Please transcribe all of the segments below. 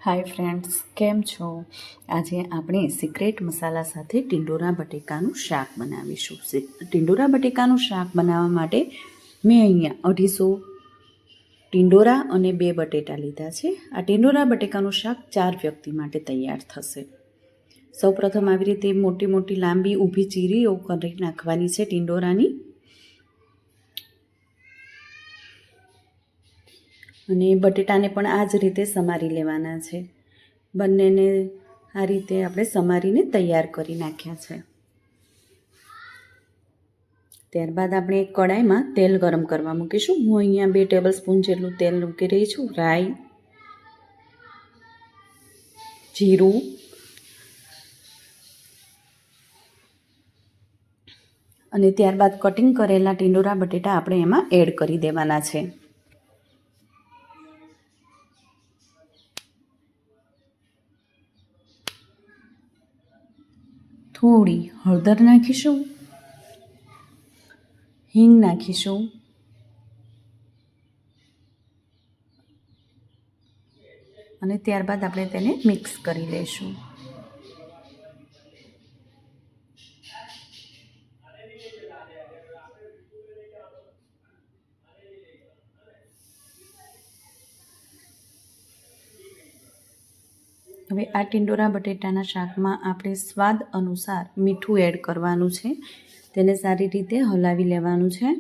Hi friends, કેમ છો? આજે આપણે સિક્રેટ મસાલા સાથે ટિંડોરા બટેકાનું શાક બનાવીશું. ટિંડોરા બટેકાનું શાક બનાવવા માટે મેં અહીંયા 250 ટિંડોરા અને 2 બટેટા લીધા છે. આ ટિંડોરા બટેકાનું શાક 4 વ્યક્તિ માટે તૈયાર થશે. સૌપ્રથમ આવી રીતે મોટી મોટી લાંબી ઊભી ચીરીઓ કરી નાખવાની છે ટિંડોરાની. અને બટેટાને પણ આ જ રીતે સમારી લેવાના છે. બંનેને આ રીતે આપણે સમારીને તૈયાર કરી નાખ્યા છે. ત્યારબાદ આપણે એક કડાઈમાં તેલ ગરમ કરવા મૂકીશું. હું અહીંયા 2 ટેબલસ્પૂન જેટલું તેલ મૂકી રહી છું. રાઈ, જીરું, અને ત્યારબાદ કટિંગ કરેલા ટિંડોરા બટેટા આપણે એમાં એડ કરી દેવાના છે. થોડી હળદર નાખીશું, હિંગ નાખીશું, અને ત્યારબાદ આપણે તેને મિક્સ કરી લઈશું. હવે આ ટિંડોરા બટેટાના શાકમાં આપણે સ્વાદ અનુસાર મીઠું એડ કરવાનું છે. તેને સારી રીતે હલાવી લેવાનું છે.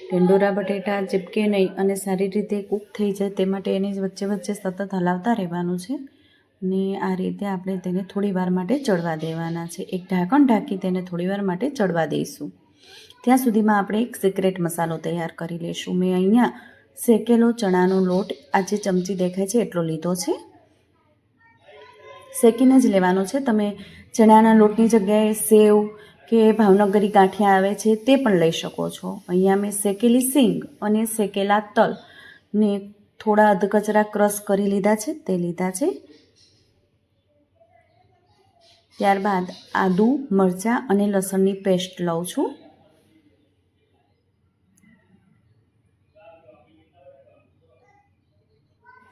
ટિંડોરા બટેટા ચીપકે નહીં અને સારી રીતે કૂક થઈ જાય તે માટે એને વચ્ચે વચ્ચે સતત હલાવતા રહેવાનું છે. અને આ રીતે આપણે તેને થોડી વાર માટે ચડવા દેવાના છે. એક ઢાંકણ ઢાંકી તેને થોડી વાર માટે ચડવા દઈશું. ત્યાં સુધીમાં આપણે એક સિક્રેટ મસાલો તૈયાર કરી લઈશું. મેં અહીંયા શેકેલો ચણાનો લોટ આ જે ચમચી દેખાય છે એટલો લીધો છે. શેકીને જ લેવાનો છે. તમે ચણાના લોટની જગ્યાએ સેવ કે ભાવનગરી ગાંઠિયા આવે છે તે પણ લઈ શકો છો. અહીંયા મેં શેકેલી સીંગ અને શેકેલા તલ ને થોડા અધકચરા ક્રશ કરી લીધા છે તે લીધા છે. ત્યારબાદ આદુ, મરચાં અને લસણની પેસ્ટ લઉં છું.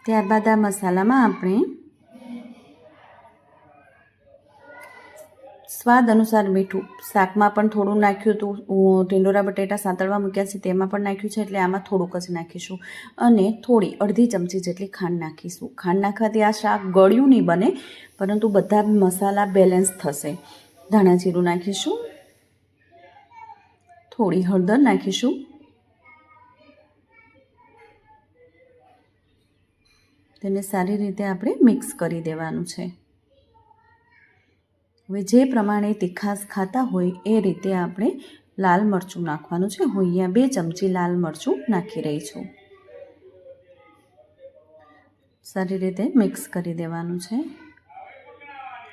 ત્યારબાદ આ મસાલામાં આપણે સ્વાદ અનુસાર મીઠું, શાકમાં પણ થોડું નાખ્યું હતું. ટિંડોરા બટેટા સાંતળવા મૂક્યા છે તેમાં પણ નાખ્યું છે, એટલે આમાં થોડુંક જ નાખીશું. અને થોડી અડધી ચમચી જેટલી ખાંડ નાખીશું. ખાંડ નાખવાથી આ શાક ગળ્યું નહીં બને, પરંતુ બધા મસાલા બેલેન્સ થશે. ધાણા જીરું નાખીશું, થોડી હળદર નાખીશું, તેને સારી રીતે આપણે મિક્સ કરી દેવાનું છે. હવે જે પ્રમાણે તીખાશ ખાતા હોય એ રીતે આપણે લાલ મરચું નાખવાનું છે. હું અહીંયા 2 ચમચી લાલ મરચું નાખી રહી છું. સારી રીતે મિક્સ કરી દેવાનું છે.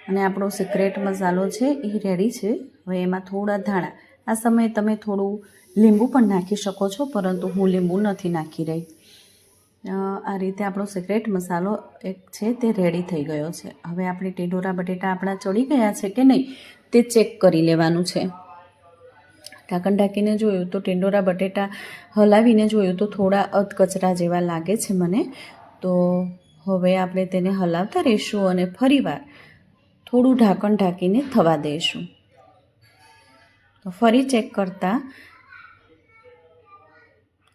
અને આપણો સિક્રેટ મસાલો છે એ રેડી છે. હવે એમાં થોડા ધાણા, આ સમયે તમે થોડું લીંબુ પણ નાખી શકો છો, પરંતુ હું લીંબુ નથી નાખી રહી. આ રીતે આપણો સિક્રેટ મસાલો એક છે તે રેડી થઈ ગયો છે. હવે આપણે ટિંડોરા બટેટા આપણા ચડી ગયા છે કે નહીં તે ચેક કરી લેવાનું છે. ઢાંકણ ઢાંકીને જોયું તો ટિંડોરા બટેટા હલાવીને જોયું તો થોડા અધકચરા જેવા લાગે છે મને. તો હવે આપણે તેને હલાવતા રહીશું અને ફરીવાર થોડું ઢાંકણ ઢાંકીને થવા દઈશું. તો ફરી ચેક કરતાં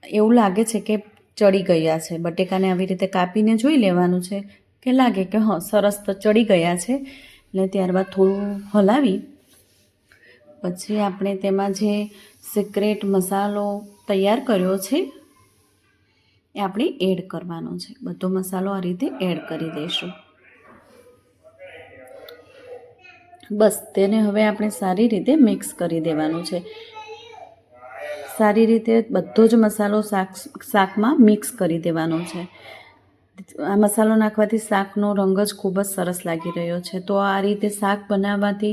એવું લાગે છે કે ચડી ગયા છે. બટેકાને આવી રીતે કાપીને જોઈ લેવાનું છે કે લાગે કે હા સરસ તો ચડી ગયા છે. એટલે ત્યારબાદ થોડું હલાવી પછી આપણે તેમાં જે સિક્રેટ મસાલો તૈયાર કર્યો છે એ આપણે એડ કરવાનો છે. બધો મસાલો આ રીતે એડ કરી દઈશું. બસ તેને હવે આપણે સારી રીતે મિક્સ કરી દેવાનું છે. સારી રીતે બધો જ મસાલો શાકમાં મિક્સ કરી દેવાનો છે. આ મસાલો નાખવાથી શાકનો રંગ જ ખૂબ જ સરસ લાગી રહ્યો છે. તો આ રીતે શાક બનાવવાથી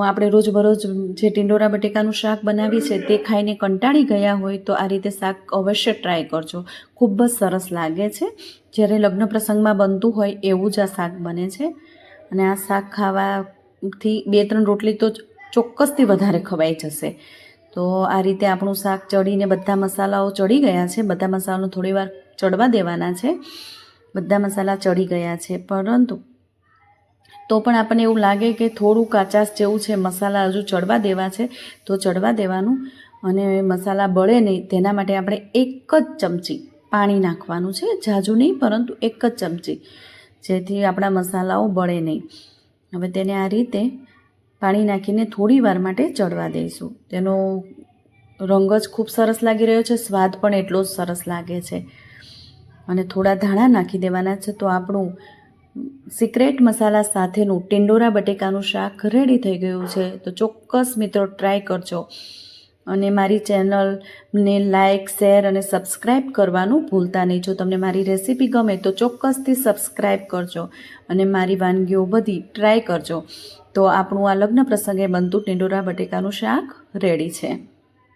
આપણે રોજબરોજ જે ટિંડોરા બટેકાનું શાક બનાવી છે તે ખાઈને કંટાળી ગયા હોય તો આ રીતે શાક અવશ્ય ટ્રાય કરજો. ખૂબ જ સરસ લાગે છે. જ્યારે લગ્ન પ્રસંગમાં બનતું હોય એવું જ આ શાક બને છે. અને આ શાક ખાવાથી 2-3 રોટલી તો ચોક્કસથી વધારે ખવાઈ જશે. તો આ રીતે આપણું શાક ચડીને બધા મસાલાઓ ચડી ગયા છે. બધા મસાલાઓ થોડી વાર ચડવા દેવાના છે. બધા મસાલા ચડી ગયા છે, પરંતુ તો પણ આપણને એવું લાગે કે થોડું કાચાશ જેવું છે, મસાલા હજુ ચડવા દેવા છે તો ચડવા દેવાનું. અને મસાલા બળે નહીં તેના માટે આપણે 1 જ ચમચી પાણી નાખવાનું છે, ઝાઝું નહીં પરંતુ 1 જ ચમચી, જેથી આપણા મસાલાઓ બળે નહીં. હવે તેને આ રીતે પાણી નાખીને થોડી વાર માટે ચડવા દઈશું. તેનો રંગ જ ખૂબ સરસ લાગી રહ્યો છે, સ્વાદ પણ એટલો જ સરસ લાગે છે. અને થોડા ધાણા નાખી દેવાના છે તો આપણું સિક્રેટ મસાલા સાથેનું ટિંડોરા બટેકાનું શાક રેડી થઈ ગયું છે. તો ચોક્કસ મિત્રો ટ્રાય કરજો અને મારી ચેનલને લાઇક, શેર અને સબસ્ક્રાઈબ કરવાનું ભૂલતા નહીં. જો તમને મારી રેસીપી ગમે તો ચોક્કસથી સબસ્ક્રાઈબ કરજો અને મારી વાનગીઓ બધી ટ્રાય કરજો. તો આપણું આ લગ્ન પ્રસંગે બનતું ટિંડોરા બટેકાનું શાક રેડી છે.